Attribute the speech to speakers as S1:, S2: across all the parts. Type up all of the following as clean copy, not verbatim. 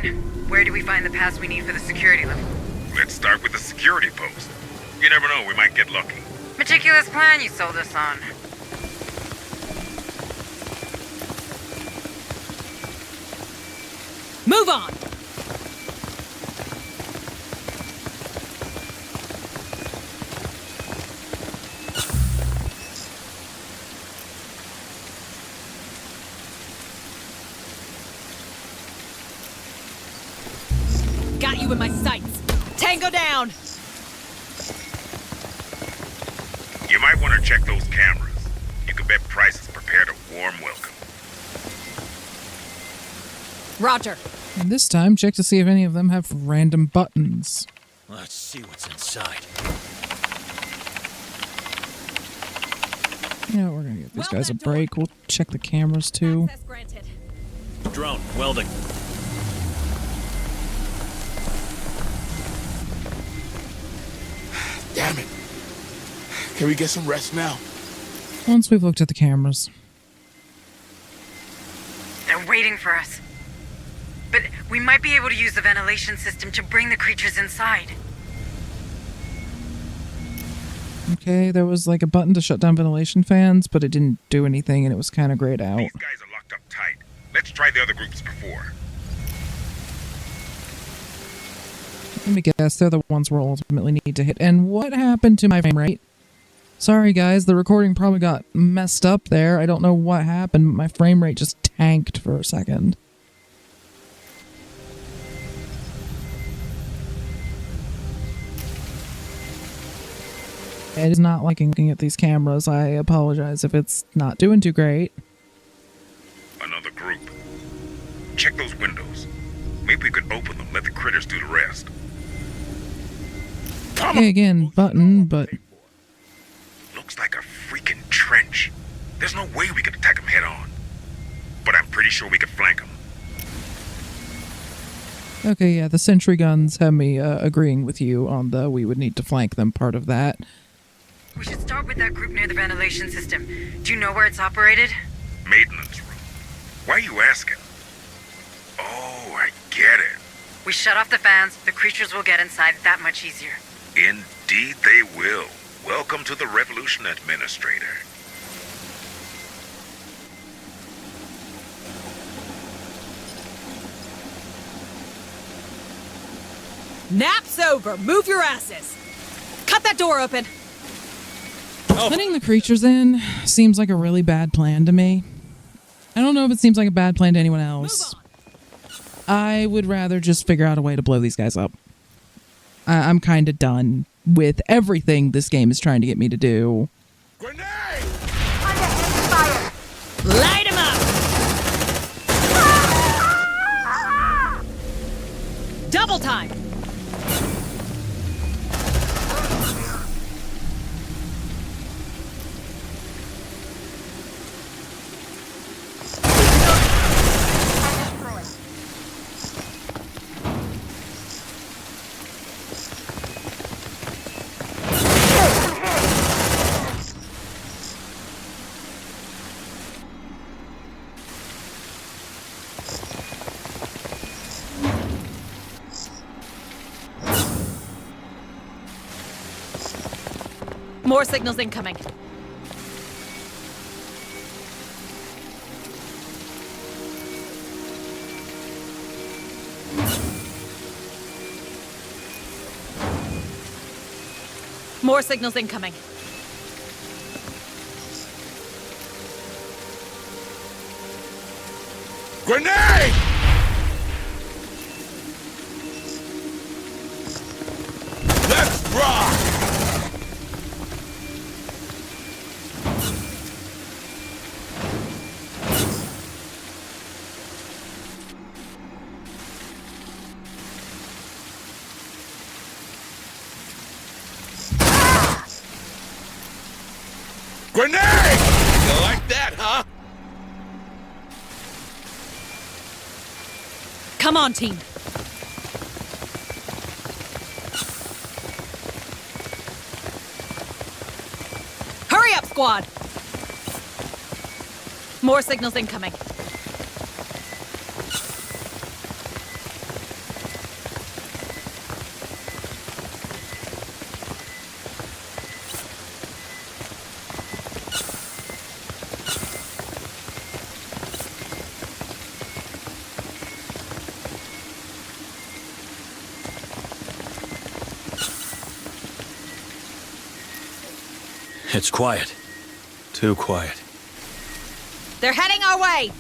S1: turn. Where do we find the pass we need for the security level?
S2: Let's start with the security post. You never know, we might get lucky.
S1: Meticulous plan you sold us on.
S3: Move on! Got you in my sights. Tango down!
S2: You might want to check those cameras. You can bet Price is prepared a warm welcome.
S3: Roger.
S4: And this time, check to see if any of them have random buttons.
S5: Let's see what's inside.
S4: Yeah, we're gonna give these guys a break. We'll check the cameras too.
S3: Access granted.
S5: Drone, welding.
S6: Damn it. Can we get some rest now?
S4: Once we've looked at the cameras.
S1: They're waiting for us. But we might be able to use the ventilation system to bring the creatures inside.
S4: Okay, there was like a button to shut down ventilation fans, but it didn't do anything and it was kind of grayed out.
S2: These guys are locked up tight. Let's try the other groups before.
S4: Let me guess, they're the ones we'll ultimately need to hit. And what happened to my frame rate? Sorry guys, the recording probably got messed up there. I don't know what happened, but my frame rate just tanked for a second. It is not liking looking at these cameras. I apologize if it's not doing too great.
S2: Another group. Check those windows. Maybe we could open them, let the critters do the rest.
S4: Okay, again, button, but...
S2: Looks like a freaking trench. There's no way we could attack them head on. But I'm pretty sure we could flank them.
S4: Okay, yeah, the sentry guns have me agreeing with you on the we would need to flank them part of that.
S1: We should start with that group near the ventilation system. Do you know where it's operated?
S2: Maintenance room. Why are you asking? Oh, I get it.
S1: We shut off the fans, the creatures will get inside that much easier.
S2: Indeed they will. Welcome to the Revolution, Administrator.
S3: Nap's over. Move your asses. Cut that door open.
S4: Letting the creatures in seems like a really bad plan to me. I don't know if it seems like a bad plan to anyone else. I would rather just figure out a way to blow these guys up. I'm kind of done with everything this game is trying to get me to do.
S6: Grenade!
S3: Light him up. Double time. More signals incoming. More signals incoming.
S6: Grenade! Let's rock! Grenade! You like that, huh?
S3: Come on, team. Hurry up, squad. More signals incoming.
S5: It's quiet. Too quiet.
S3: They're heading our way!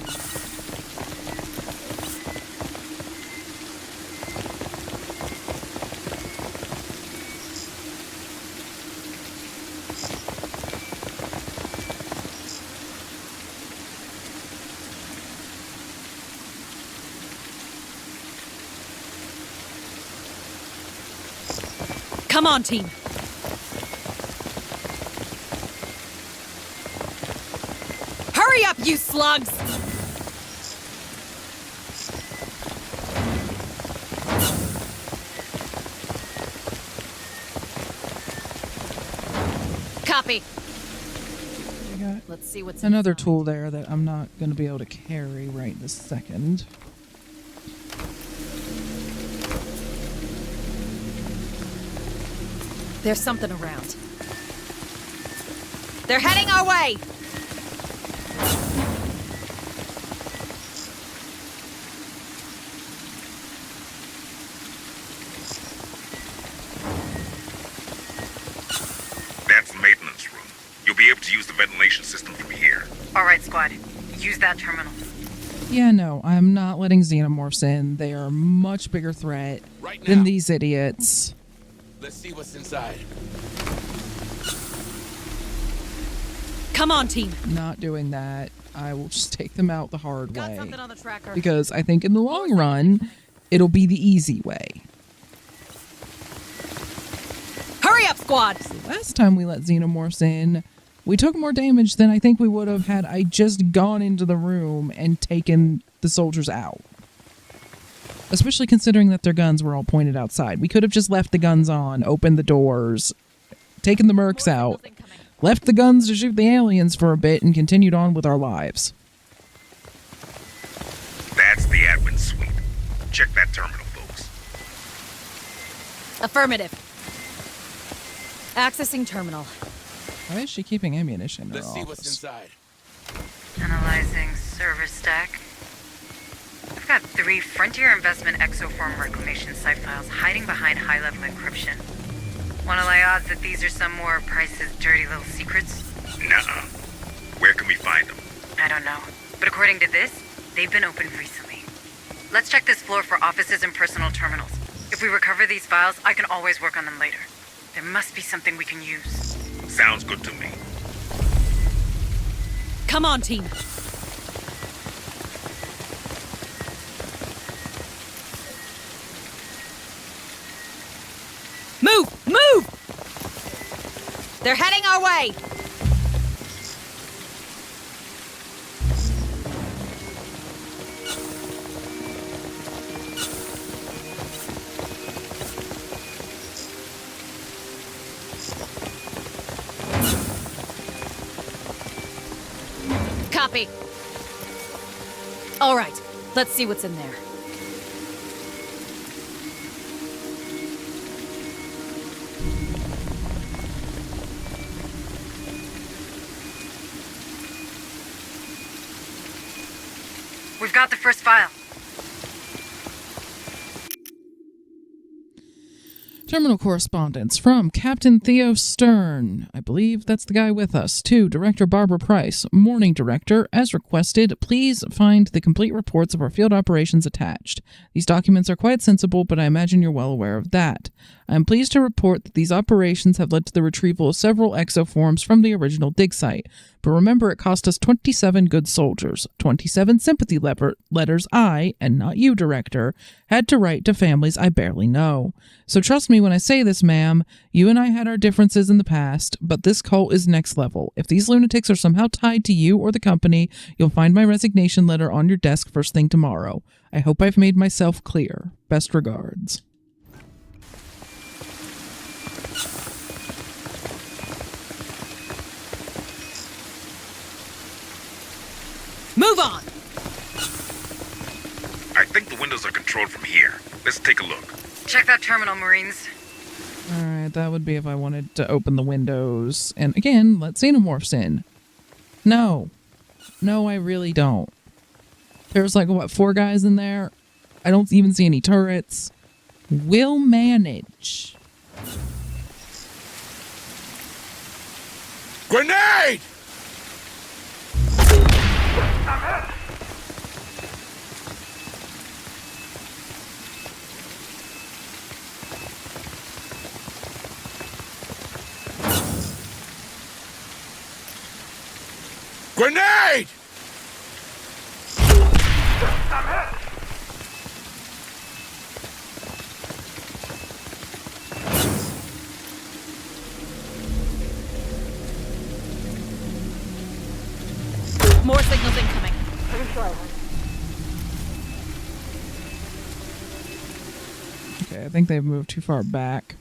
S3: Come on, team. Hurry up, you slugs! Copy. Let's see what's
S4: Another
S3: inside.
S4: tool there that I'm not going to be able to carry right this second.
S3: There's something around. They're heading our way!
S2: That's the maintenance room. You'll be able to use the ventilation system from here.
S1: All right, squad. Use that terminal.
S4: Yeah, no, I'm not letting xenomorphs in. They are a much bigger threat
S6: Right
S4: than
S6: now.
S4: these idiots.
S6: Let's see what's inside.
S3: Come on, team.
S4: Not doing that. I will just take them out the hard
S3: Got
S4: way.
S3: something on the tracker.
S4: Because I think in the long run, it'll be the easy way.
S3: Hurry up, squad!
S4: Last time we let xenomorphs in, we took more damage than I think we would have had I just gone into the room and taken the soldiers out. Especially considering that their guns were all pointed outside. We could have just left the guns on, opened the doors, taken the mercs out, left the guns to shoot the aliens for a bit, and continued on with our lives.
S2: That's the admin suite. Check that terminal, folks.
S3: Affirmative. Accessing terminal.
S4: Why is she keeping ammunition in her
S6: Let's see what's
S4: office?
S6: inside.
S1: Analyzing server stack. I've got 3 Frontier Investment Exoform Reclamation site files hiding behind high-level encryption. Wanna lay odds that these are some more of Price's dirty little secrets?
S2: Nuh-uh. Where can we find them?
S1: I don't know. But according to this, they've been opened recently. Let's check this floor for offices and personal terminals. If we recover these files, I can always work on them later. There must be something we can use.
S2: Sounds good to me.
S3: Come on, team. Move! Move! They're heading our way! Copy. All right, let's see what's in there.
S1: We've got the first file.
S4: Terminal correspondence from Captain Theo Stern. I believe that's the guy with us. To Director Barbara Price. Morning, Director. As requested, please find the complete reports of our field operations attached. These documents are quite sensible, but I imagine you're well aware of that. I am pleased to report that these operations have led to the retrieval of several exoforms from the original dig site. But remember, it cost us 27 good soldiers. 27 sympathy letters I, and not you, Director, had to write to families I barely know. So trust me when I say this, ma'am. You and I had our differences in the past, but this cult is next level. If these lunatics are somehow tied to you or the company, you'll find my resignation letter on your desk first thing tomorrow. I hope I've made myself clear. Best regards.
S3: Move on!
S2: I think the windows are controlled from here. Let's take a look.
S1: Check that terminal, Marines.
S4: Alright, that would be if I wanted to open the windows. And again, let xenomorphs in. No. No, I really don't. There's like, what, 4 guys in there? I don't even see any turrets. We'll manage.
S6: Grenade! Grenade!
S3: More signals incoming.
S4: Okay, I think they've moved too far back.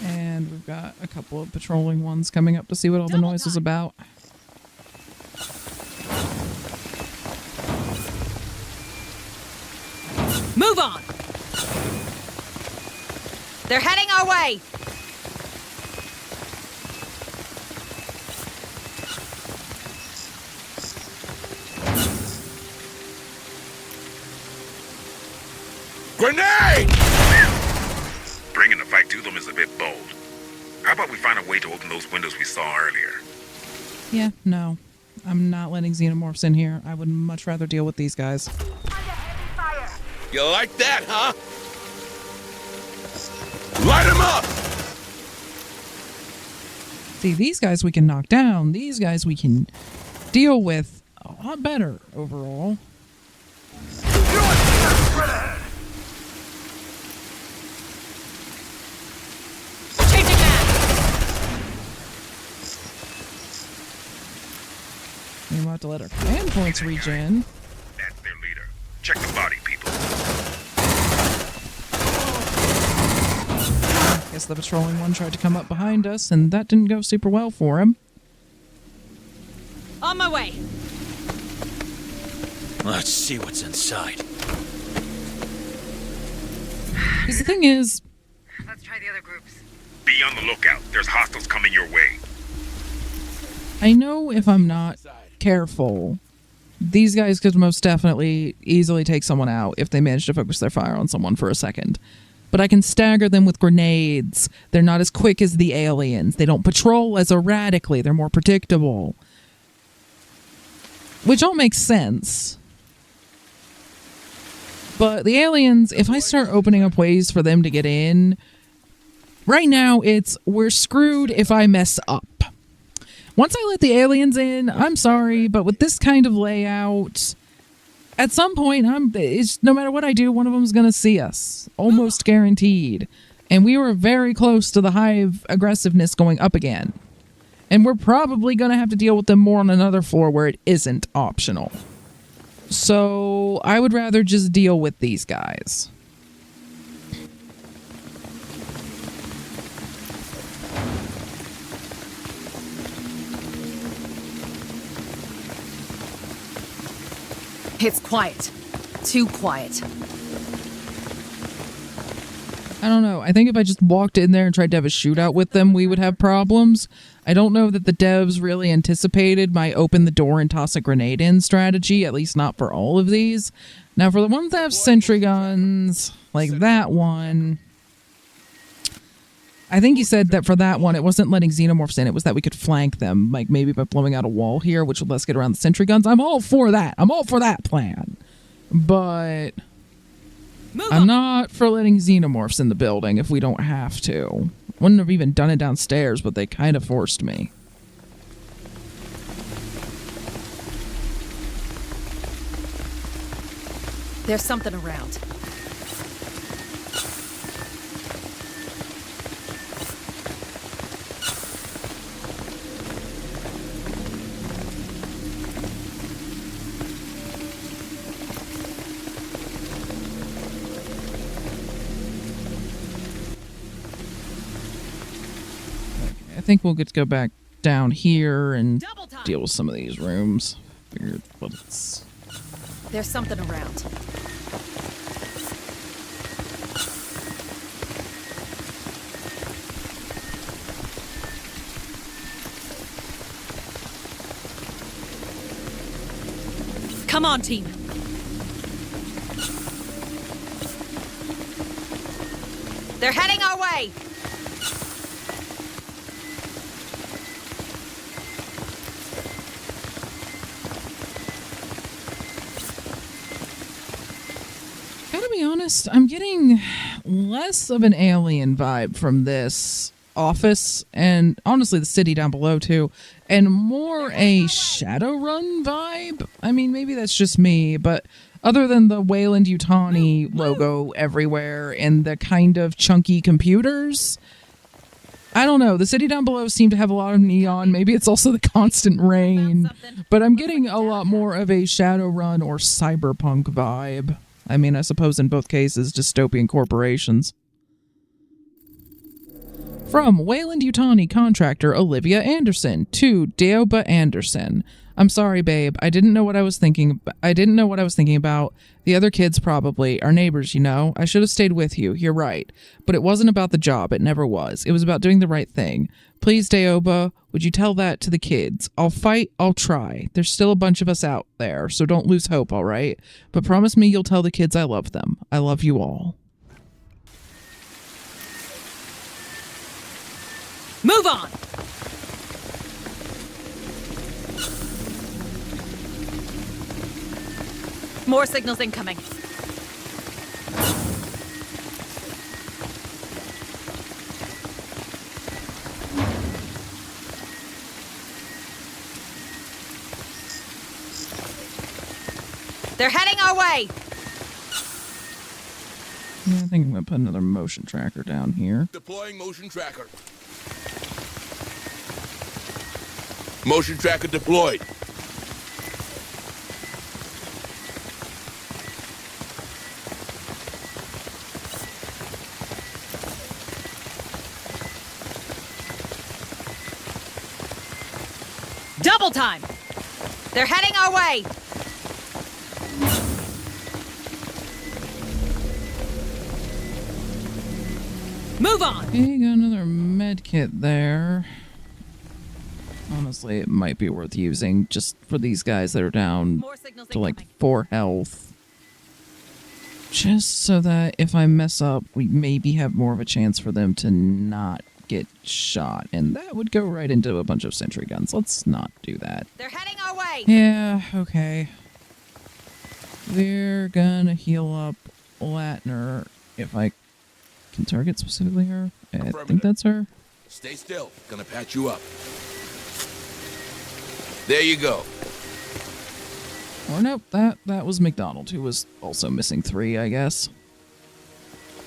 S4: And we've got a couple of patrolling ones coming up to see what all the noise is about.
S3: Move on! They're heading our way!
S6: Grenade!
S2: Bringing the fight to them is a bit bold. How about we find a way to open those windows we saw earlier?
S4: Yeah, no. I'm not letting xenomorphs in here. I would much rather deal with these guys.
S6: You like that, huh? Light him up!
S4: See, these guys we can knock down. These guys we can deal with a lot better overall.
S3: Changing back!
S4: We're about to let our command points regen.
S2: That's their leader. Check the body, people.
S4: Guess the patrolling one tried to come up behind us, and that didn't go super well for him.
S3: On my way!
S5: Let's see what's inside.
S4: Because the thing is,
S1: Let's try the other groups.
S2: Be on the lookout. There's hostiles coming your way.
S4: I know if I'm not careful, these guys could most definitely easily take someone out if they manage to focus their fire on someone for a second. But I can stagger them with grenades. They're not as quick as the aliens. They don't patrol as erratically. They're more predictable. Which all makes sense. But the aliens, if I start opening up ways for them to get in, right now it's we're screwed if I mess up. Once I let the aliens in, I'm sorry, but with this kind of layout, at some point, no matter what I do, one of them is going to see us. Almost guaranteed. And we were very close to the hive aggressiveness going up again. And we're probably going to have to deal with them more on another floor where it isn't optional. So I would rather just deal with these guys.
S3: It's quiet. Too quiet.
S4: I don't know. I think if I just walked in there and tried to have a shootout with them, we would have problems. I don't know that the devs really anticipated my open the door and toss a grenade in strategy, at least not for all of these. Now, for the ones that have sentry guns, like that one, I think he said that for that one, it wasn't letting xenomorphs in, it was that we could flank them, like maybe by blowing out a wall here, which would let us get around the sentry guns. I'm all for that. I'm all for that plan. But I'm not for letting xenomorphs in the building if we don't have to. Wouldn't have even done it downstairs, but they kind of forced me.
S3: There's something around.
S4: I think we'll get to go back down here and deal with some of these rooms. Figured, well, it's...
S3: There's something around. Come on, team. They're heading our way.
S4: be honest, I'm getting less of an alien vibe from this office and honestly the city down below too, and more a Shadowrun vibe. I mean, maybe that's just me, but other than the Wayland Yutani logo everywhere and the kind of chunky computers, I don't know. The city down below seemed to have a lot of neon. Maybe it's also the constant rain, but I'm getting a lot more of a Shadowrun or cyberpunk vibe. I mean, I suppose in both cases, dystopian corporations. From Wayland Yutani contractor Olivia Anderson to Deoba Anderson. I'm sorry, babe. I didn't know what I was thinking. I didn't know what I was thinking about. The other kids probably. Our neighbors, you know. I should have stayed with you. You're right. But it wasn't about the job. It never was. It was about doing the right thing. Please, Deoba, would you tell that to the kids? I'll fight. I'll try. There's still a bunch of us out there, so don't lose hope, all right? But promise me you'll tell the kids I love them. I love you all.
S3: Move on! More signals incoming. They're heading our way!
S4: Yeah, I think I'm going to put another motion tracker down here.
S6: Deploying motion tracker. Motion tracker deployed.
S3: Double time! They're heading our way! Move on!
S4: Okay, got another med kit there. Honestly, it might be worth using just for these guys that are down
S3: More signals
S4: to like
S3: incoming.
S4: 4 health. Just so that if I mess up, we maybe have more of a chance for them to not get shot. And that would go right into a bunch of sentry guns. Let's not do that.
S3: They're heading our way!
S4: Yeah, okay. We're gonna heal up Latner if I can target specifically her. I think that's her.
S6: Stay still. Gonna patch you up. There you go.
S4: Or nope, that was McDonald, who was also missing 3, I guess.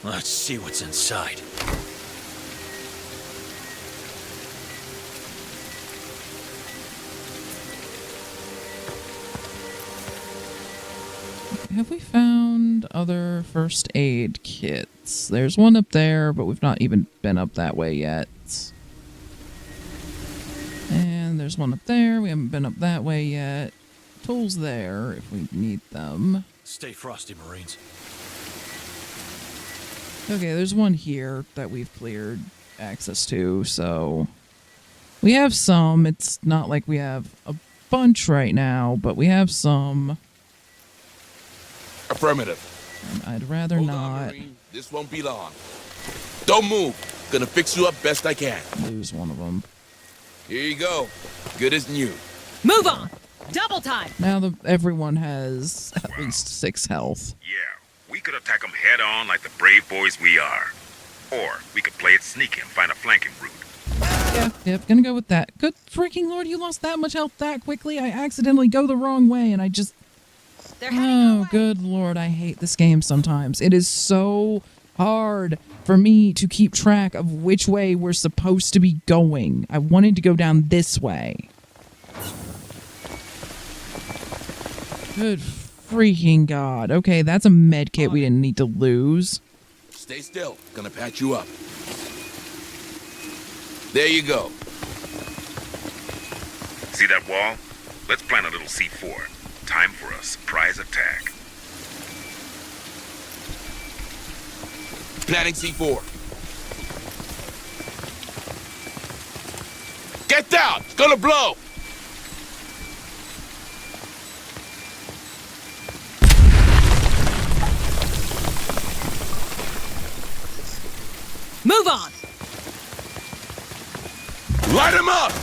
S5: Let's see what's inside.
S4: Have we found other first aid kits? There's one up there, but we've not even been up that way yet. And there's one up there. We haven't been up that way yet. Tools there if we need them.
S5: Stay frosty, Marines.
S4: Okay, there's one here that we've cleared access to, so we have some. It's not like we have a bunch right now, but we have some.
S6: Affirmative.
S4: And I'd rather
S6: Hold
S4: not
S6: on, Marine. This won't be long. Don't move. Gonna fix you up best I can.
S4: lose one of them.
S6: Here you go. Good as new.
S3: Move on! Double time!
S4: Now everyone has at least 6 health.
S2: Yeah, we could attack them head on like the brave boys we are. Or we could play it sneaky and find a flanking route.
S4: Yep, gonna go with that. Good freaking lord, you lost that much health that quickly? I accidentally go the wrong way and I just...
S3: They're heading our
S4: Oh,
S3: way!
S4: good lord, I hate this game sometimes. It is so hard for me to keep track of which way we're supposed to be going. I wanted to go down this way. Good freaking god. Okay, that's a med kit we didn't need to lose.
S6: Stay still. Gonna patch you up. There you go.
S2: See that wall? Let's plant a little C4. Time for a surprise attack.
S6: Planning C4. Get down! It's gonna blow!
S3: Move on!
S6: Light him up!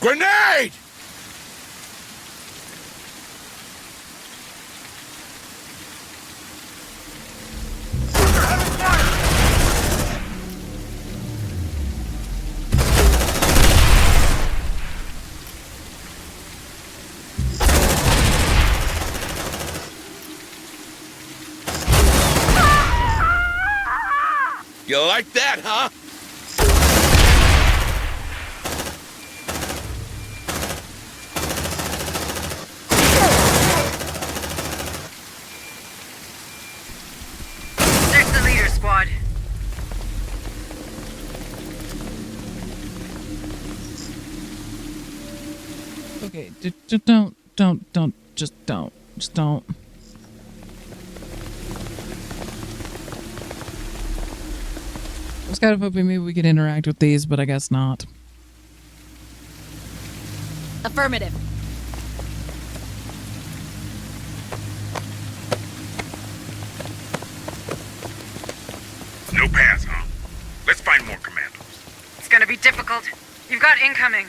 S6: Grenade! You like that, huh?
S1: There's the leader, squad.
S4: Okay, just don't. Just don't. I was kind of hoping maybe we could interact with these, but I guess not.
S3: Affirmative.
S2: No pass, huh? Let's find more commandos.
S1: It's gonna be difficult. You've got incoming.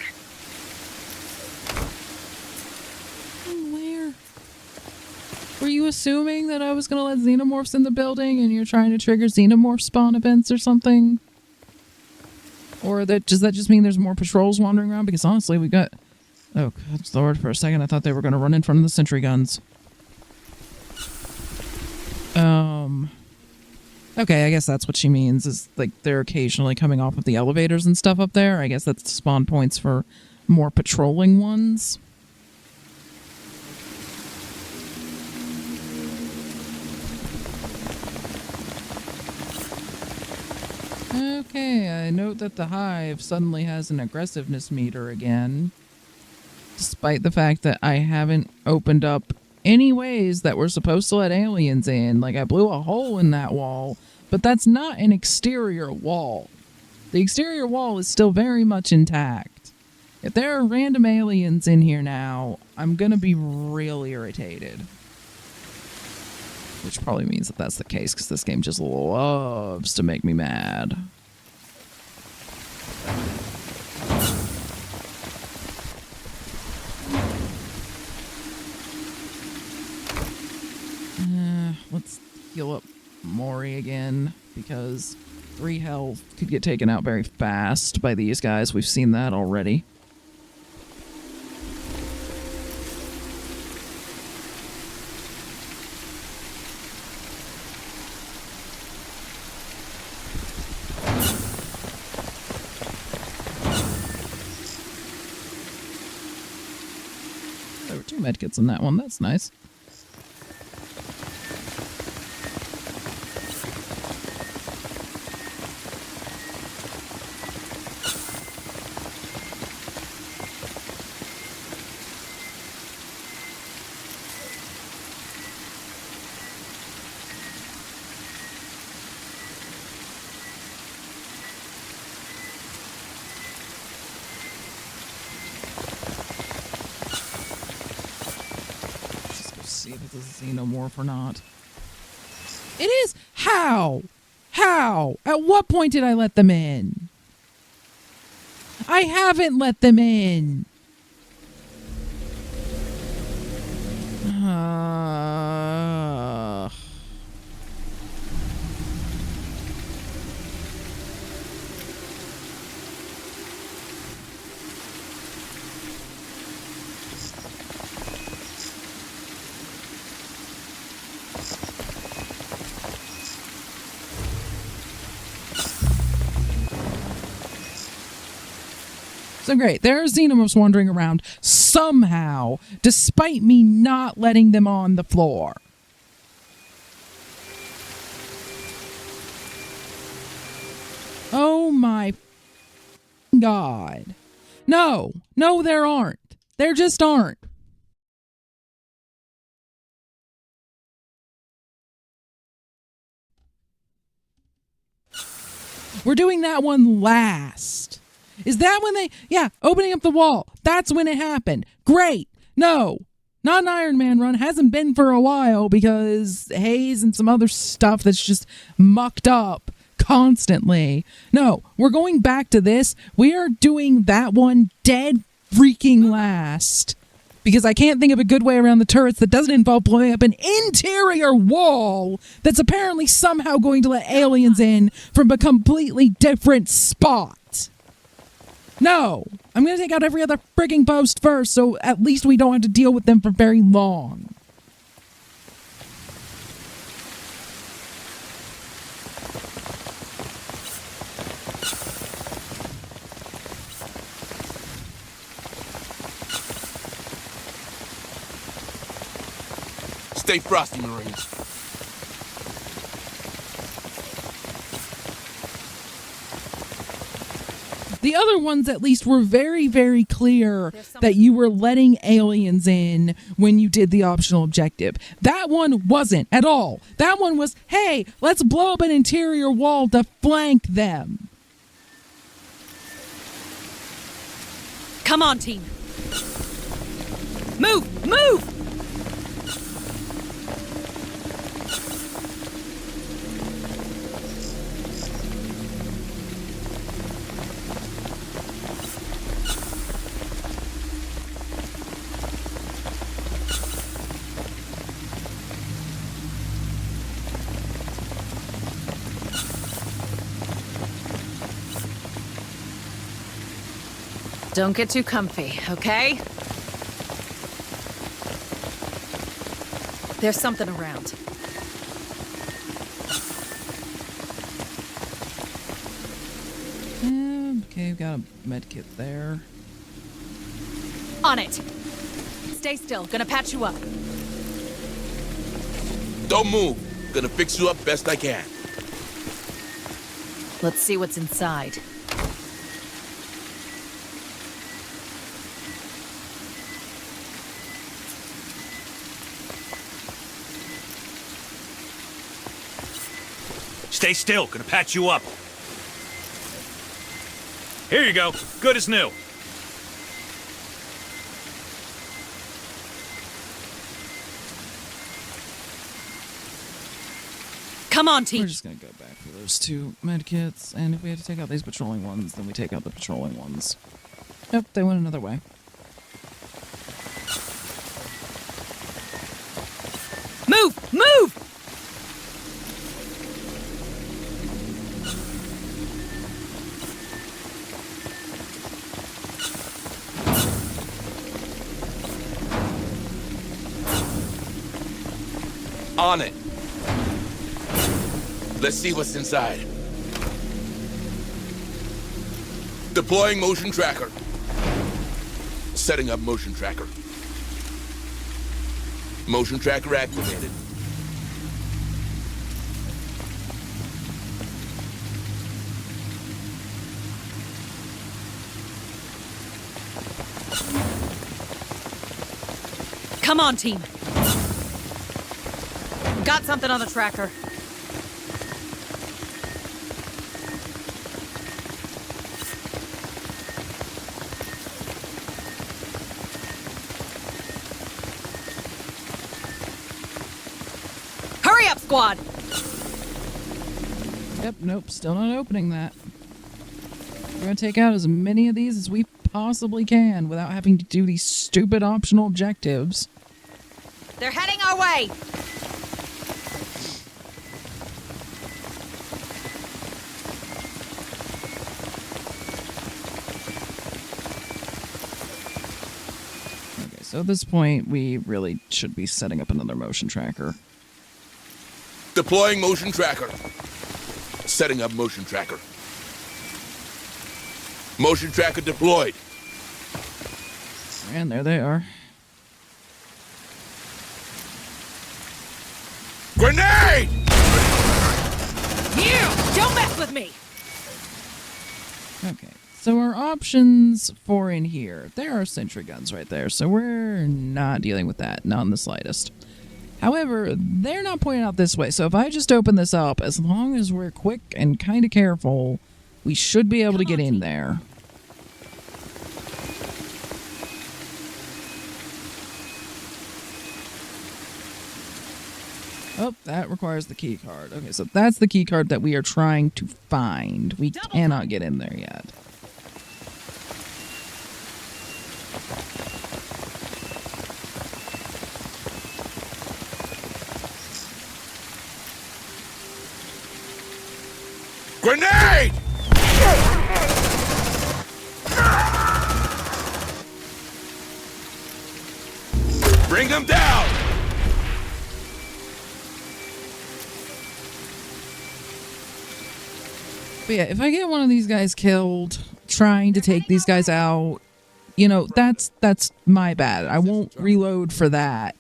S4: Where? Were you assuming that I was going to let xenomorphs in the building and you're trying to trigger xenomorph spawn events or something? Or does that just mean there's more patrols wandering around? Because honestly, we got... Oh, God, Lord, for a second I thought they were going to run in front of the sentry guns. Okay, I guess that's what she means, is like they're occasionally coming off of the elevators and stuff up there. I guess that's spawn points for more patrolling ones. Okay, I note that the Hive suddenly has an aggressiveness meter again. Despite the fact that I haven't opened up any ways that we're supposed to let aliens in. Like, I blew a hole in that wall, but that's not an exterior wall. The exterior wall is still very much intact. If there are random aliens in here now, I'm gonna be real irritated. Which probably means that that's the case, because this game just loves to make me mad. Let's heal up Maury again, because 3 health could get taken out very fast by these guys. We've seen that already. There were 2 medkits in that one. That's nice. See if it's a xenomorph or not. It is! How? How? At what point did I let them in? I haven't let them in. So great, there are xenomorphs wandering around somehow, despite me not letting them on the floor. Oh my God. No, there aren't. There just aren't. We're doing that one last. Is that when they... Yeah, opening up the wall. That's when it happened. Great. No. Not an Iron Man run. Hasn't been for a while because haze and some other stuff that's just mucked up constantly. No, we're going back to this. We are doing that one dead freaking last. Because I can't think of a good way around the turrets that doesn't involve blowing up an interior wall that's apparently somehow going to let aliens in from a completely different spot. No, I'm going to take out every other frigging post first, so at least we don't have to deal with them for very long.
S6: Stay frosty, Marines.
S4: The other ones, at least, were very, very clear that you were letting aliens in when you did the optional objective. That one wasn't at all. That one was, hey, let's blow up an interior wall to flank them.
S3: Come on, team. Move! Move! Don't get too comfy, okay? There's something around.
S4: Okay, we've got a med kit there.
S3: On it! Stay still, gonna patch you up.
S6: Don't move. Gonna fix you up best I can.
S3: Let's see what's inside.
S5: Stay still. Gonna patch you up. Here you go. Good as new.
S3: Come on,
S4: We're
S3: team.
S4: just gonna go back for those two med kits, and if we have to take out these patrolling ones, then we take out the patrolling ones. Nope, they went another way.
S3: Move! Move!
S6: On it. Let's see what's inside. Deploying motion tracker. Setting up motion tracker. Motion tracker activated.
S3: Come on, team. Got something on the tracker. Hurry up, squad!
S4: Yep, nope, still not opening that. We're gonna take out as many of these as we possibly can without having to do these stupid optional objectives.
S3: They're heading our way!
S4: Okay, so at this point, we really should be setting up another motion tracker.
S6: Deploying motion tracker. Setting up motion tracker. Motion tracker deployed.
S4: And there they are.
S6: Grenade!
S3: You! Don't mess with me!
S4: Okay, so our options for in here, there are sentry guns right there, so we're not dealing with that, not in the slightest. However, they're not pointing out this way, so if I just open this up, as long as we're quick and kind of careful, we should be able to get in there. Oh, that requires the key card. Okay, so that's the key card that we are trying to find. We cannot get in there yet.
S6: Grenade! Bring them down!
S4: But yeah, if I get one of these guys killed trying to take these guys out, you know, that's my bad. I won't reload for that.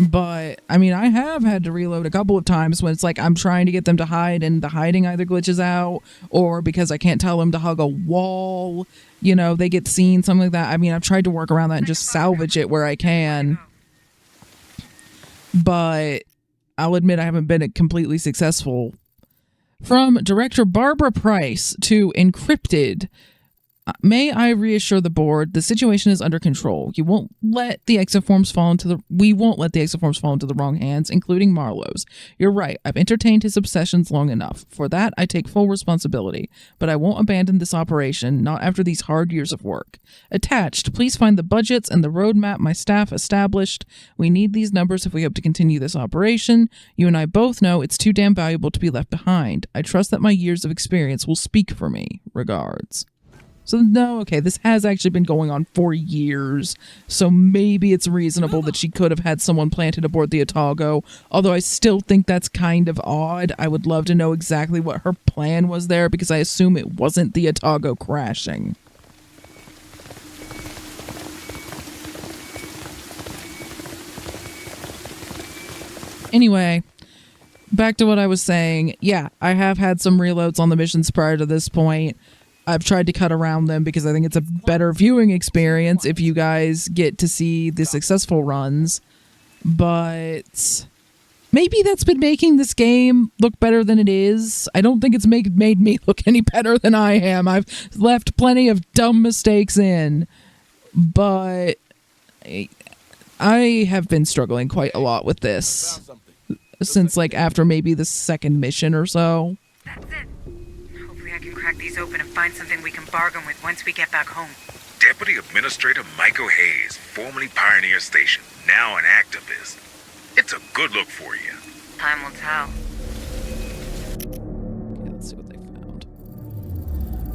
S4: But, I mean, I have had to reload a couple of times when it's like I'm trying to get them to hide and the hiding either glitches out or because I can't tell them to hug a wall, you know, they get seen, something like that. I mean, I've tried to work around that and just salvage it where I can. But I'll admit I haven't been completely successful. From Director Barbara Price to Encrypted. May I reassure the board, the situation is under control. We won't let the exoforms fall into the wrong hands, including Marlowe's. You're right. I've entertained his obsessions long enough. For that, I take full responsibility. But I won't abandon this operation, not after these hard years of work. Attached, please find the budgets and the roadmap my staff established. We need these numbers if we hope to continue this operation. You and I both know it's too damn valuable to be left behind. I trust that my years of experience will speak for me. Regards. So, no, okay, this has actually been going on for years, so maybe it's reasonable that she could have had someone planted aboard the Otago, although I still think that's kind of odd. I would love to know exactly what her plan was there, because I assume it wasn't the Otago crashing. Anyway, back to what I was saying. Yeah, I have had some reloads on the missions prior to this point. I've tried to cut around them because I think it's a better viewing experience if you guys get to see the successful runs. But maybe that's been making this game look better than it is. I don't think it's made me look any better than I am. I've left plenty of dumb mistakes in. But I have been struggling quite a lot with this since like after maybe the second mission or so.
S1: That's it. Hopefully I can crack these open and find something we can bargain with once we get back home.
S2: Deputy Administrator Michael Hayes, formerly Pioneer Station, now an activist. It's a good look for you.
S1: Time will tell.
S4: Okay, let's see what they found.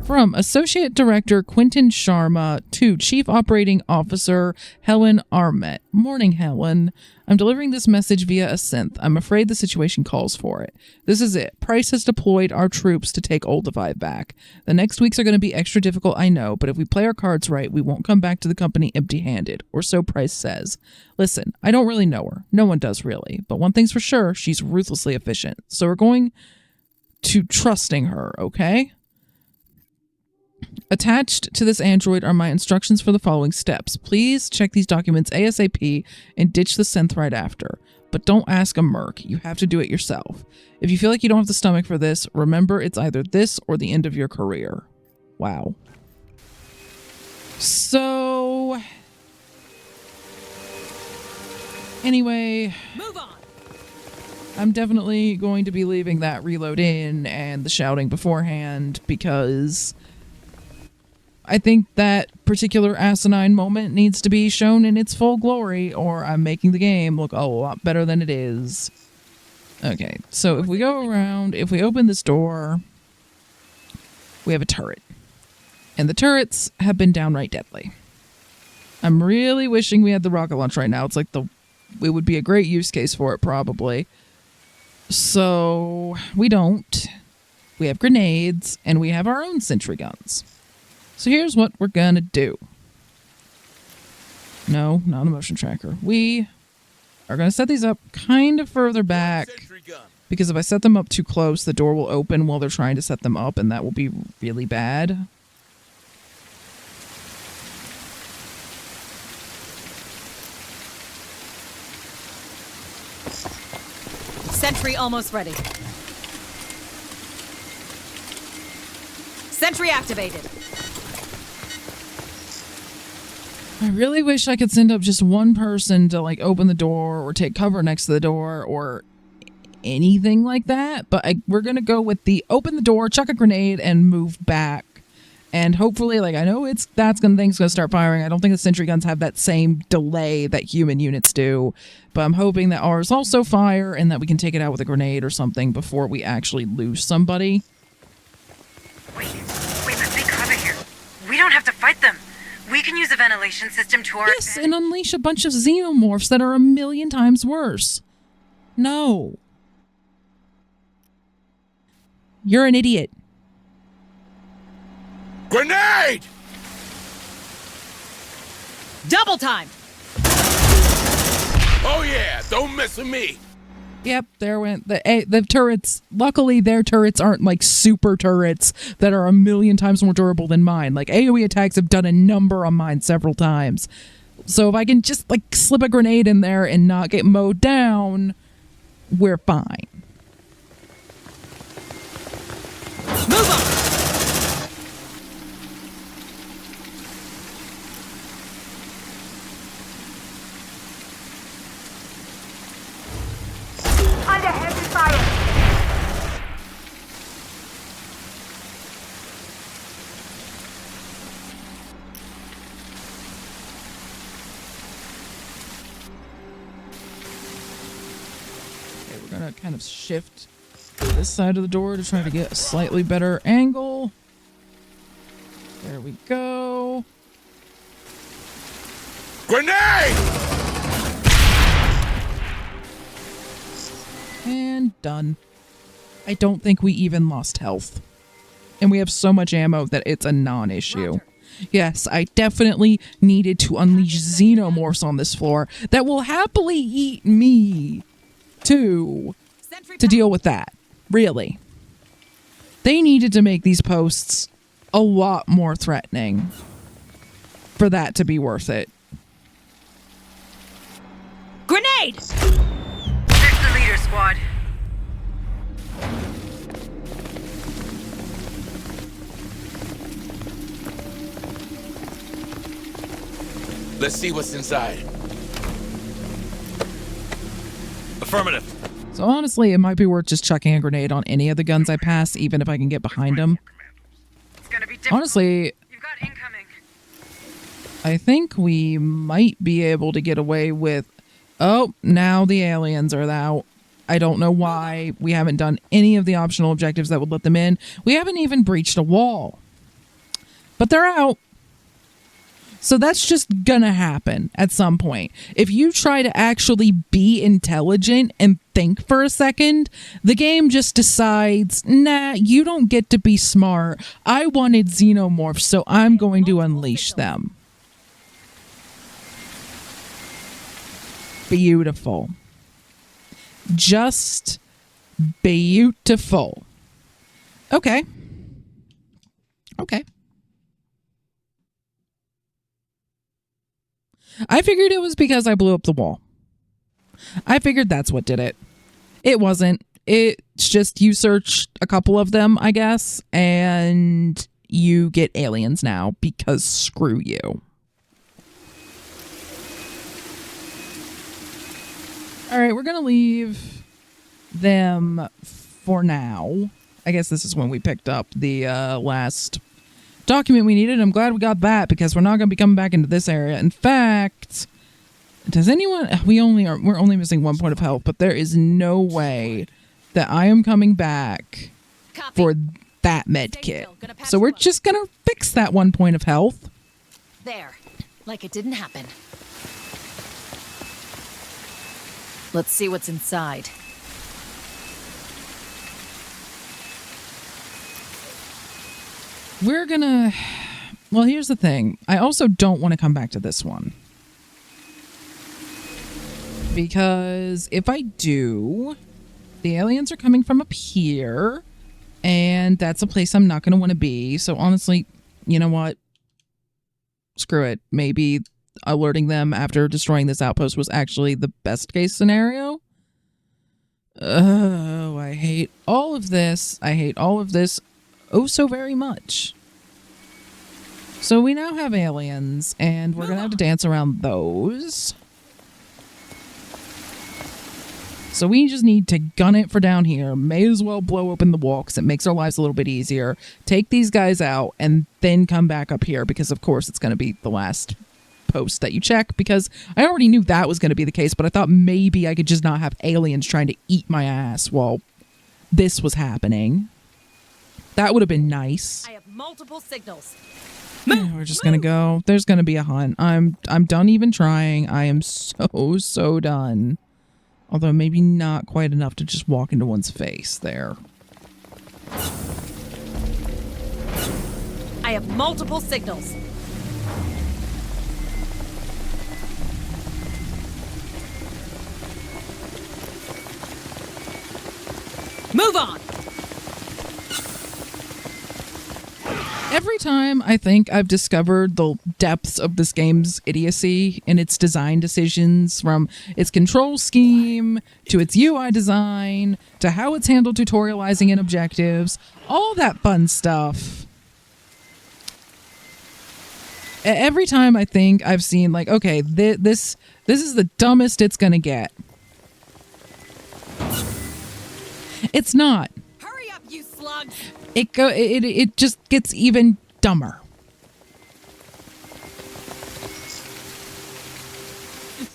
S4: From Associate Director Quentin Sharma to Chief Operating Officer Helen Armet. Morning, Helen. I'm delivering this message via a synth. I'm afraid the situation calls for it. This is it. Price has deployed our troops to take Olduvai back. The next weeks are going to be extra difficult, I know, but if we play our cards right, we won't come back to the company empty-handed, or so Price says. Listen, I don't really know her. No one does really. But one thing's for sure, she's ruthlessly efficient. So we're going to trusting her, okay? Attached to this android are my instructions for the following steps. Please check these documents ASAP and ditch the synth right after. But don't ask a merc. You have to do it yourself. If you feel like you don't have the stomach for this, remember it's either this or the end of your career. Wow. So... anyway...
S3: Move on!
S4: I'm definitely going to be leaving that reload in and the shouting beforehand because... I think that particular asinine moment needs to be shown in its full glory, or I'm making the game look a lot better than it is. Okay, so if we go around, if we open this door, we have a turret. And the turrets have been downright deadly. I'm really wishing we had the rocket launch right now. It's like it would be a great use case for it, probably. So, we don't. We have grenades, and we have our own sentry guns. So here's what we're gonna do. No, not a motion tracker. We are gonna set these up kind of further back because if I set them up too close, the door will open while they're trying to set them up, and that will be really bad.
S3: Sentry almost ready. Sentry activated.
S4: I really wish I could send up just one person to like open the door or take cover next to the door or anything like that, but we're gonna go with the open the door, chuck a grenade, and move back. And hopefully, like, I know things gonna start firing. I don't think the sentry guns have that same delay that human units do, but I'm hoping that ours also fire and that we can take it out with a grenade or something before we actually lose somebody.
S1: Wait, let's be clever here. We don't have to fight them. We can use a ventilation system to our...
S4: Yes, and unleash a bunch of xenomorphs that are a million times worse. No. You're an idiot.
S6: Grenade!
S3: Double time!
S6: Oh yeah, don't mess with me.
S4: Yep, there went the turrets. Luckily, their turrets aren't like super turrets that are a million times more durable than mine. Like AoE attacks have done a number on mine several times. So if I can just like slip a grenade in there and not get mowed down, we're fine.
S3: Move on!
S7: Under heavy fire.
S4: Okay, we're gonna kind of shift to this side of the door to try to get a slightly better angle. There we go.
S6: Grenade!
S4: And done. I don't think we even lost health. And we have so much ammo that it's a non-issue. Yes, I definitely needed to unleash xenomorphs on this floor that will happily eat me, too, to deal with that. Really. They needed to make these posts a lot more threatening for that to be worth it.
S3: Grenade!
S1: There's the leader squad.
S6: Let's see what's inside.
S5: Affirmative.
S4: So honestly, it might be worth just chucking a grenade on any of the guns I pass, even if I can get behind them.
S1: It's gonna be difficult.
S4: Honestly,
S1: You've got incoming.
S4: I think we might be able to get away with... Oh, now the aliens are out. I don't know why. We haven't done any of the optional objectives that would let them in. We haven't even breached a wall. But they're out. So that's just gonna happen at some point. If you try to actually be intelligent and think for a second, the game just decides, nah, you don't get to be smart. I wanted xenomorphs, so I'm going to unleash them. Beautiful. Just beautiful. Okay. Okay. I figured it was because I blew up the wall. I figured that's what did it. It wasn't. It's just you search a couple of them, I guess, and you get aliens now because screw you. All right, we're going to leave them for now. I guess this is when we picked up the last document we needed. I'm glad we got that because we're not going to be coming back into this area. In fact, does anyone... We're only missing 1 point of health, but there is no way that I am coming back for that med kit. So we're just going to fix that 1 point of health.
S8: There. Like it didn't happen. Let's see what's inside.
S4: We're gonna... Well, here's the thing. I also don't want to come back to this one. Because if I do, the aliens are coming from up here, and that's a place I'm not going to want to be. So honestly, you know what? Screw it. Maybe alerting them after destroying this outpost was actually the best case scenario. Oh, I hate all of this. I hate all of this oh so very much. So we now have aliens, and we're going to have to dance around those. So we just need to gun it for down here. May as well blow open the wall because it makes our lives a little bit easier. Take these guys out, and then come back up here because, of course, it's going to be the last post that you check because I already knew that was going to be the case, but I thought maybe I could just not have aliens trying to eat my ass while this was happening. That would have been nice.
S3: I have multiple signals.
S4: We're just gonna go. There's gonna be a hunt. I'm done even trying. I am so done. Although maybe not quite enough to just walk into one's face there.
S3: I have multiple signals. Move on!
S4: Every time I think I've discovered the depths of this game's idiocy in its design decisions, from its control scheme to its UI design to how it's handled tutorializing and objectives, all that fun stuff. Every time I think I've seen, like, okay, this is the dumbest it's gonna get. It's not.
S3: Hurry up, you slugs!
S4: It just gets even dumber.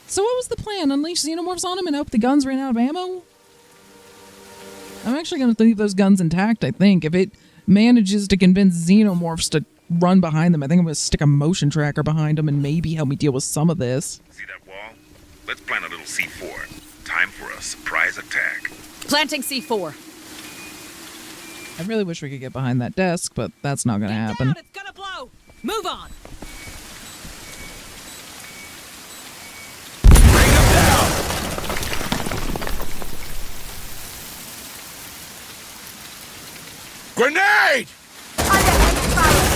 S4: So what was the plan? Unleash xenomorphs on him and hope the guns ran out of ammo? I'm actually going to leave those guns intact, I think. If it manages to convince xenomorphs to run behind them, I think I'm going to stick a motion tracker behind them and maybe help me deal with some of this.
S2: See that wall? Let's plant a little C4. Time for a surprise attack.
S8: Planting C4.
S4: I really wish we could get behind that desk, but that's not going to happen.
S3: Down, it's gonna blow! Move on!
S6: Grenade!
S7: Under heavy fire.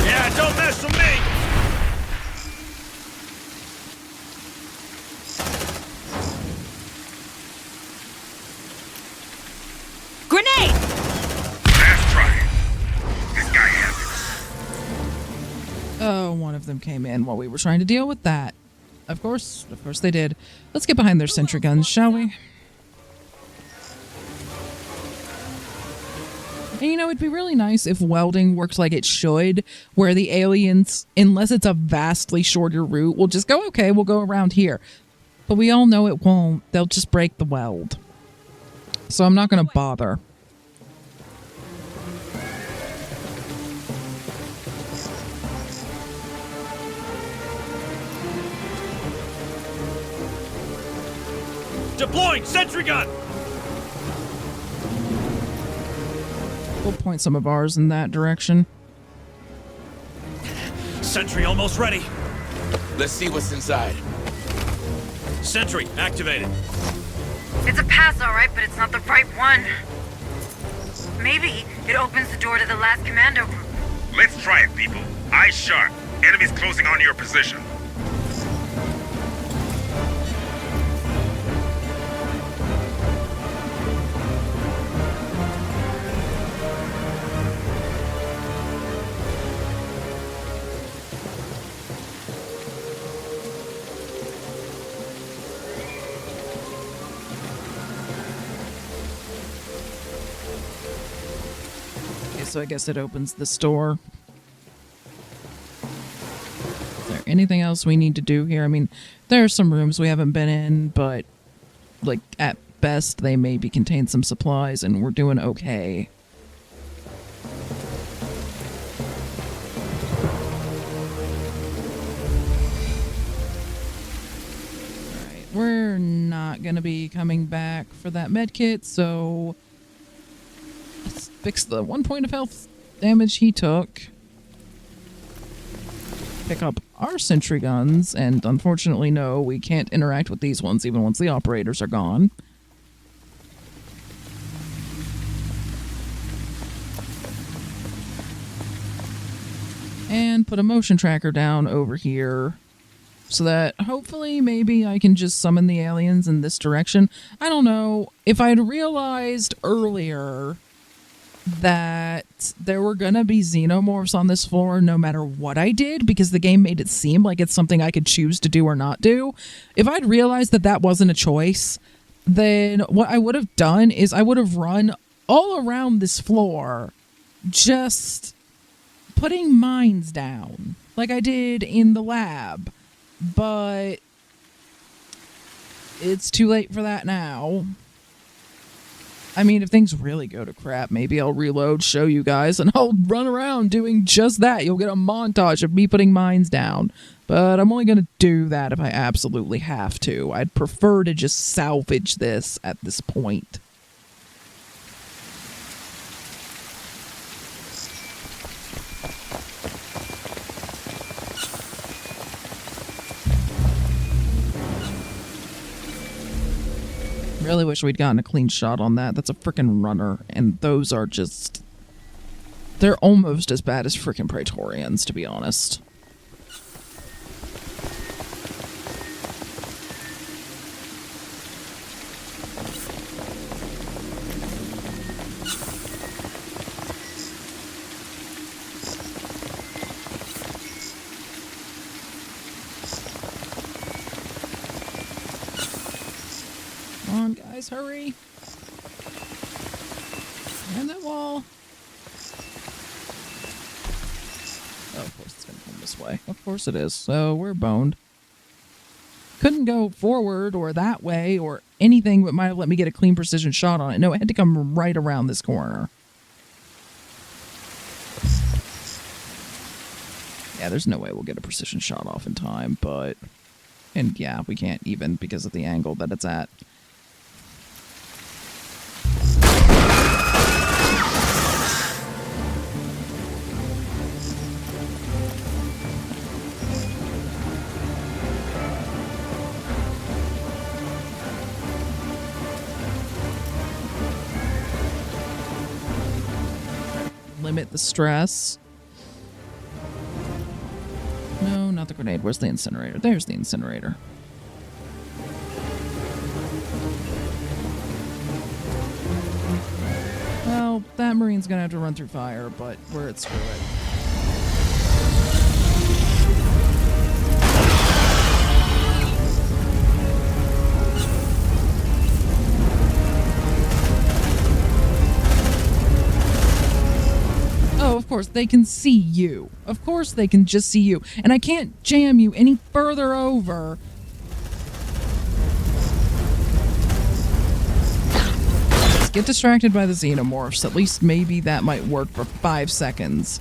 S5: Yeah, don't mess with me!
S3: Grenade!
S2: Last try. This guy has it.
S4: Oh, one of them came in while we were trying to deal with that. Of course they did. Let's get behind their sentry guns, shall we? And you know, it'd be really nice if welding worked like it should, where the aliens, unless it's a vastly shorter route, will just go, okay, we'll go around here. But we all know it won't. They'll just break the weld. So I'm not going to bother.
S5: Deploying sentry gun!
S4: We'll point some of ours in that direction.
S5: Sentry almost ready.
S6: Let's see what's inside.
S5: Sentry activated.
S1: It's a pass, all right, but it's not the right one. Maybe it opens the door to the last commando group.
S2: Let's try it, people. Eyes sharp. Enemies closing on your position.
S4: So I guess it opens this door. Is there anything else we need to do here? I mean, there are some rooms we haven't been in, but like at best they maybe contain some supplies and we're doing okay. Alright, we're not gonna be coming back for that medkit, so let's fix the 1 point of health damage he took. Pick up our sentry guns, and unfortunately, no, we can't interact with these ones even once the operators are gone. And put a motion tracker down over here so that hopefully maybe I can just summon the aliens in this direction. I don't know. If I'd realized earlier that there were gonna be xenomorphs on this floor no matter what I did, because the game made it seem like it's something I could choose to do or not do. If I'd realized that that wasn't a choice, then what I would have done is I would have run all around this floor just putting mines down like I did in the lab. But it's too late for that now. I mean, if things really go to crap, maybe I'll reload, show you guys, and I'll run around doing just that. You'll get a montage of me putting mines down. But I'm only going to do that if I absolutely have to. I'd prefer to just salvage this at this point. Really wish we'd gotten a clean shot on that. That's a frickin' runner, and those are just... they're almost as bad as frickin' Praetorians, to be honest. Come on, guys, hurry. And that wall. Oh, of course it's going to come this way. Of course it is. So we're boned. Couldn't go forward or that way or anything but might have let me get a clean precision shot on it. No, it had to come right around this corner. Yeah, there's no way we'll get a precision shot off in time, but... and yeah, we can't even because of the angle that it's at. Limit the stress. No, not the grenade. Where's the incinerator? There's the incinerator. Well, that Marine's gonna have to run through fire, but we're at screw it. Oh, of course, they can see you. Of course they can just see you. And I can't jam you any further over. Let's get distracted by the xenomorphs. At least maybe that might work for 5 seconds.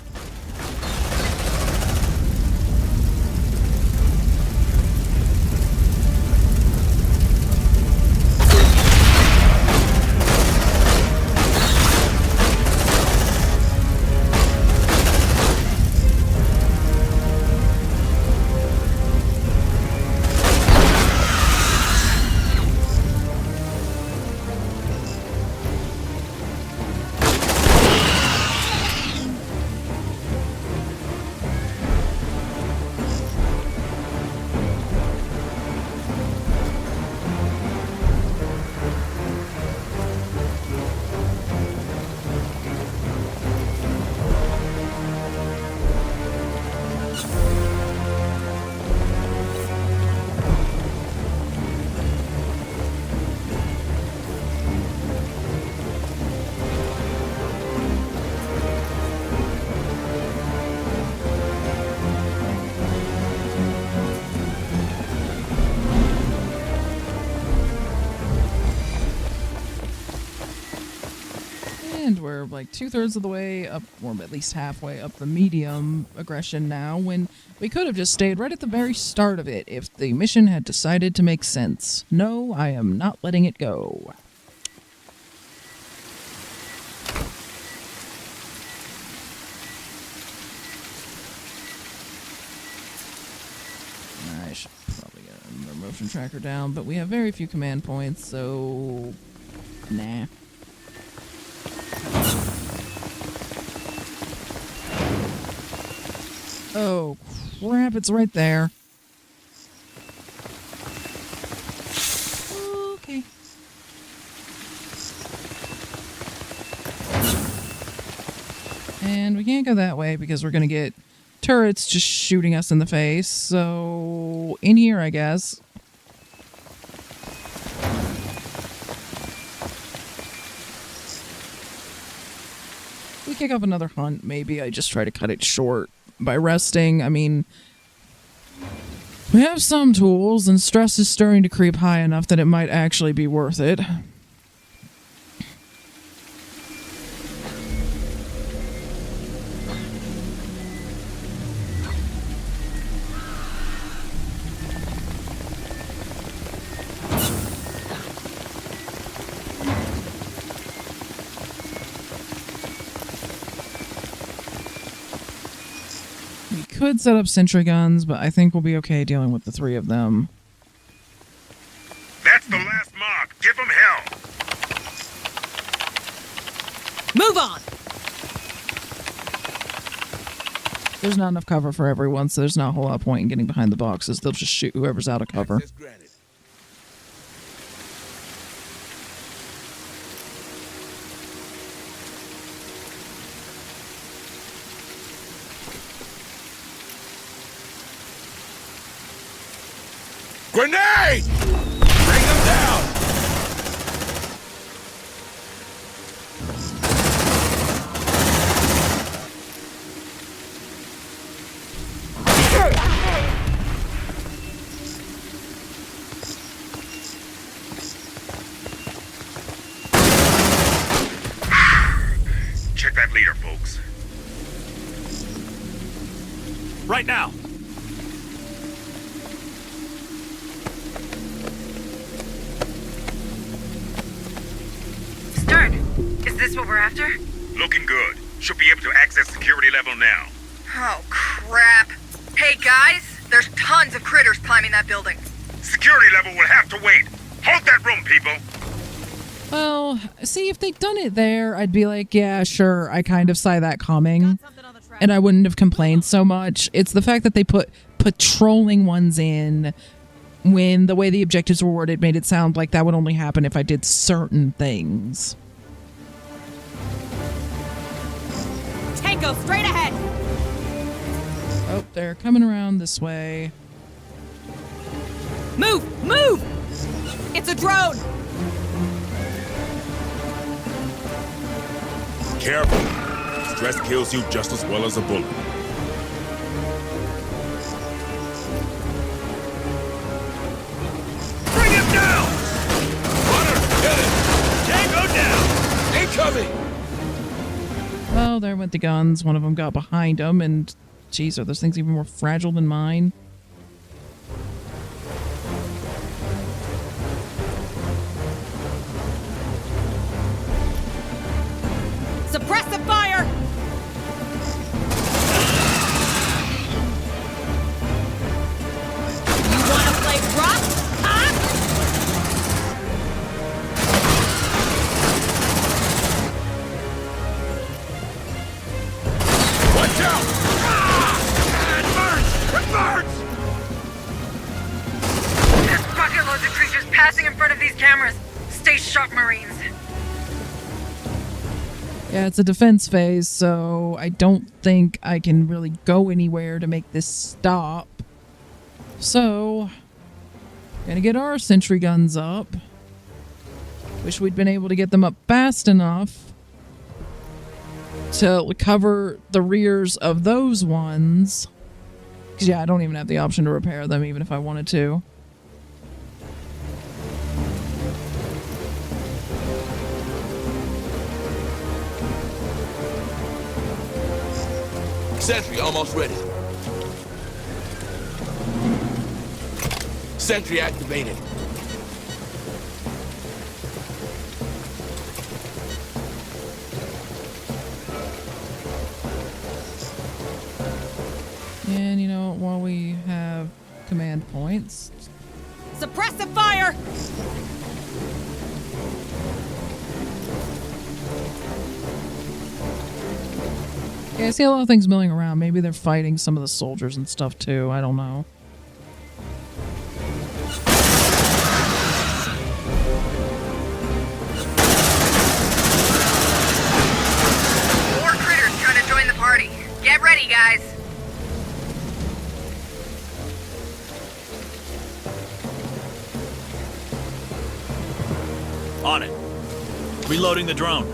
S4: And we're like 2/3 of the way up, or at least halfway up the medium aggression now, when we could have just stayed right at the very start of it if the mission had decided to make sense. No, I am not letting it go. I should probably get another motion tracker down, but we have very few command points, so... nah. Oh, crap, it's right there. Okay. And we can't go that way because we're gonna get turrets just shooting us in the face, so... in here, I guess. We kick up another hunt, maybe I just try to cut it short by resting. I mean, we have some tools, and stress is starting to creep high enough that it might actually be worth it. could set up sentry guns, but I think we'll be okay dealing with the 3 of them.
S2: That's the last mob. Give them hell.
S3: Move on!
S4: There's not enough cover for everyone, so there's not a whole lot of point in getting behind the boxes. They'll just shoot whoever's out of cover.
S6: Access granted. Grenade! Bring them down!
S2: Check that leader, folks.
S5: Right now.
S1: Stern, is this what we're after?
S2: Looking good. Should be able to access security level now.
S7: Oh, crap. Hey, guys, there's tons of critters climbing that building.
S2: Security level will have to wait. Hold that room, people.
S4: Well, see, if they'd done it there, I'd be like, yeah, sure, I kind of saw that coming. And I wouldn't have complained so much. It's the fact that they put patrolling ones in when the way the objectives were worded made it sound like that would only happen if I did certain things.
S3: Tango, straight ahead!
S4: Oh, they're coming around this way.
S3: Move! Move! It's a drone!
S2: Careful. Stress kills you just as well as a bullet.
S5: Bring him down!
S6: Runner, get it!
S5: Tango down!
S6: Incoming!
S4: Well, there went the guns. One of them got behind them, and geez, are those things even more fragile than mine?
S3: Suppressive fire! You wanna play rock? Huh?
S6: Watch out!
S1: There's bucket-loads of creatures passing in front of these cameras. Stay sharp, Marines.
S4: Yeah, it's a defense phase, so I don't think I can really go anywhere to make this stop. So, gonna get our sentry guns up. Wish we'd been able to get them up fast enough to cover the rears of those ones. 'Cause yeah, I don't even have the option to repair them, even if I wanted to.
S6: Sentry almost ready. Sentry activated.
S4: And you know, while we have command points,
S3: Suppressive fire!
S4: yeah, I see a lot of things milling around. Maybe they're fighting some of the soldiers and stuff too. I don't know.
S7: More critters trying to join the party. Get ready, guys.
S5: On it. Reloading the drone.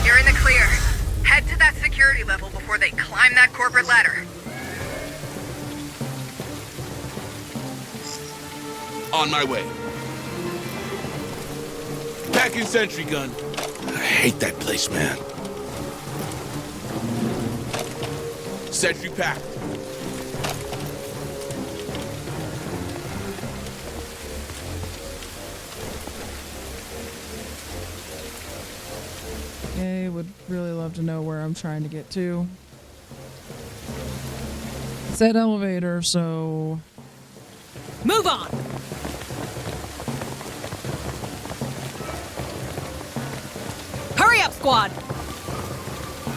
S7: You're in the clear. Head to that security level before they climb that corporate ladder.
S6: On my way. Packing sentry gun.
S2: I hate that place, man.
S6: Sentry packed.
S4: Okay, would really love to know where I'm trying to get to. It's that elevator, so...
S3: Move on! Hurry up, squad!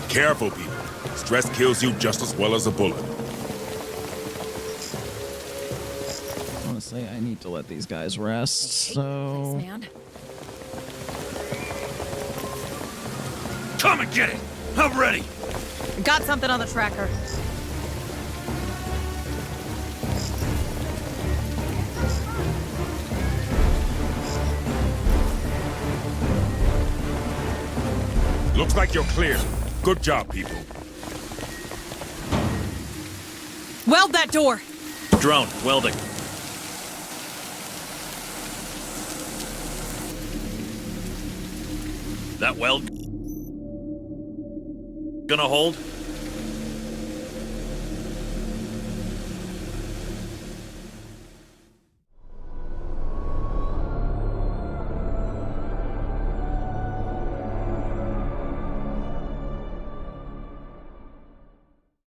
S2: Careful, people. Stress kills you just as well as a bullet.
S4: Honestly, I need to let these guys rest, so...
S8: Thanks, man.
S5: Come and get it! I'm ready!
S3: Got something on the tracker.
S2: Looks like you're clear. Good job, people.
S3: Weld that door!
S5: Drone, welding. That weld gonna hold?